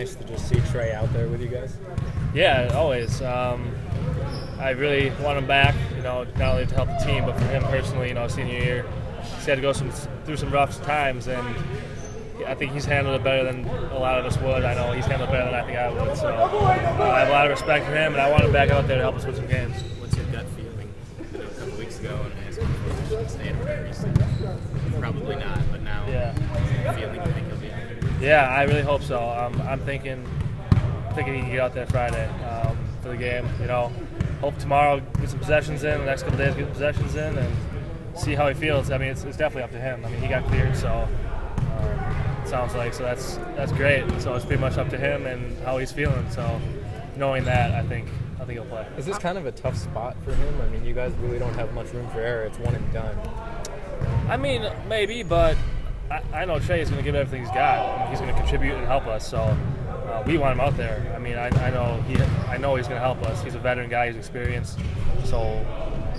Nice to just see Trae out there with you guys. Yeah, always. I really want him back, not only to help the team, but for him personally, senior year. He's had to go through some rough times, and I think he's handled it better than a lot of us would. I know he's handled it better than I think I would. So I have a lot of respect for him, and I want him back out there to help us win some games. What's your gut feeling? A couple weeks ago, when I asked him if he should stay in America, he said probably not, but now feeling you think he'll be out there? Yeah, I really hope so. I'm thinking he can get out there Friday for the game. Hope tomorrow get some possessions in, the next couple days get possessions in, and see how he feels. I mean, it's definitely up to him. I mean, he got cleared, so it sounds like that's great. So it's pretty much up to him and how he's feeling. So knowing that, I think he'll play. Is this kind of a tough spot for him? I mean, you guys really don't have much room for error. It's one and done. I mean, maybe, but I know Trae is going to give everything he's got. He's going to contribute and help us. So we want him out there. I mean, I know he's going to help us. He's a veteran guy. He's experienced. So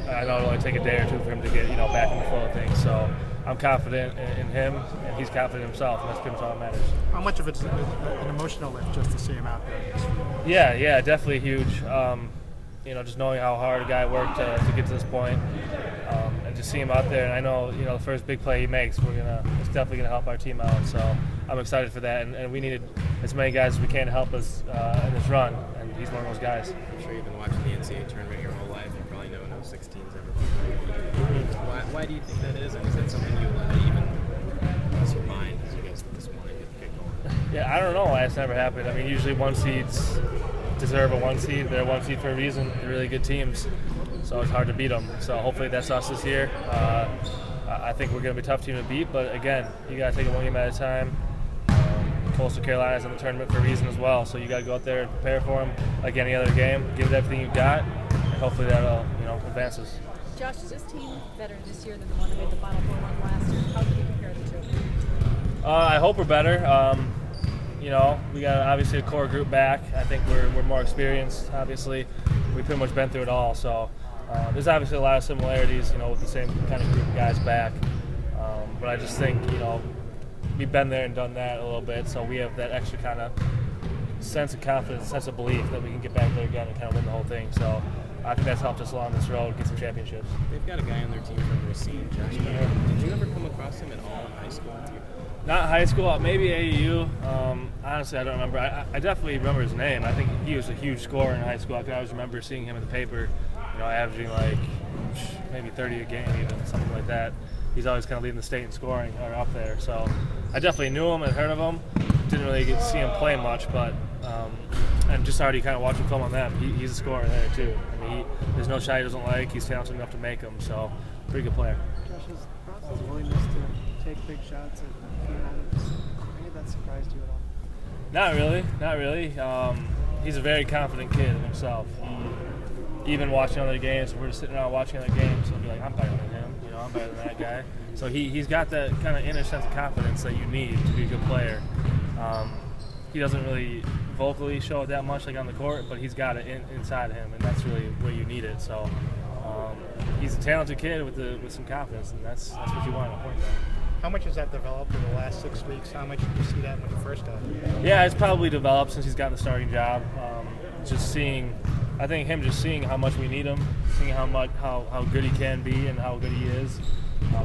I know it'll only take a day or two for him to get back in the flow of things. So I'm confident in him, and he's confident in himself, and that's pretty much all that matters. How much of it's an emotional lift just to see him out there? Yeah, definitely huge. Just knowing how hard a guy worked to get to this point, and just see him out there. And I know, the first big play he makes, it's definitely gonna help our team out. So I'm excited for that, and we needed as many guys as we can to help us in this run, and he's one of those guys. I'm sure you've been watching the NCAA tournament your whole life. You probably know no 16s ever. Why do you think that is? And is that something you even cross your mind as you guys this morning get going? Yeah, I don't know why it's never happened. I mean, usually one seeds deserve a one seed. They're one seed for a reason. They're really good teams, so it's hard to beat them. So hopefully that's us this year. I think we're going to be a tough team to beat, but again, you got to take it one game at a time. Coastal Carolina's in the tournament for a reason as well, so you got to go out there and prepare for them like any other game. Give it everything you've got, and hopefully that'll advance us. Josh, is this team better this year than the one that made the Final Four run last year? How can you compare the two? I hope we're better. We got obviously a core group back. I think we're more experienced. Obviously, we've pretty much been through it all. So there's obviously a lot of similarities, with the same kind of group of guys back. But I just think, we've been there and done that a little bit. So we have that extra kind of sense of confidence, sense of belief that we can get back there again and kind of win the whole thing. So I think that's helped us along this road, get some championships. They've got a guy on their team from Racine, Josh. Did you ever come across him at all in high school? Not high school, maybe AAU. Honestly, I don't remember. I definitely remember his name. I think he was a huge scorer in high school. I can always remember seeing him in the paper, averaging like maybe 30 a game, even something like that. He's always kind of leading the state in scoring or up there. So I definitely knew him and heard of him. Didn't really get to see him play much, but and just already kind of watching film on them. He's a scorer there too. I mean, there's no shot he doesn't like. He's talented enough to make them. So pretty good player. Josh's willingness to take big shots at key moments, any of that surprised you at all? Not really. He's a very confident kid in himself. Even watching other games, we're just sitting around watching other games, he'll be like, I'm better than him, I'm better than that guy. So he's got that kind of inner sense of confidence that you need to be a good player. He doesn't really vocally show it that much like on the court, but he's got it inside of him, and that's really where you need it. So he's a talented kid with some confidence, and that's what you want at a point guard. How much has that developed in the last 6 weeks? How much did you see that when you first got it? Yeah, it's probably developed since he's gotten the starting job. I think him just seeing how much we need him, seeing how good he can be and how good he is.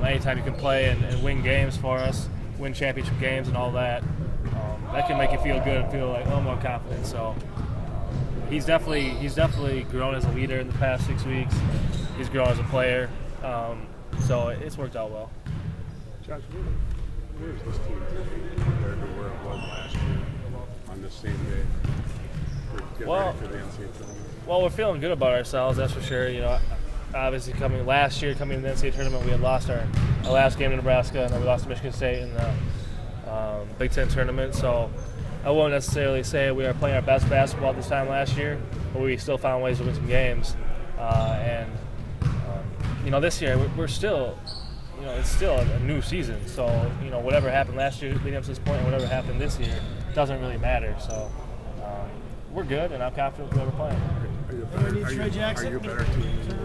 Anytime you can play and win games for us, win championship games and all that, that can make you feel good and feel like more confident. So he's definitely grown as a leader in the past 6 weeks. He's grown as a player, so it's worked out well. Josh, where is this team compared to where it was last year on the same day? Ready for the NCAA tournament? Well, we're feeling good about ourselves, that's for sure. Obviously coming to the NCAA tournament, we had lost our last game to Nebraska, and then we lost to Michigan State in the Big Ten tournament. So I won't necessarily say we are playing our best basketball this time last year, but we still found ways to win some games. This year we're still, it's still a new season. So whatever happened last year leading up to this point, and whatever happened this year doesn't really matter. So we're good, and I'm confident with whoever playing. Are you a better team?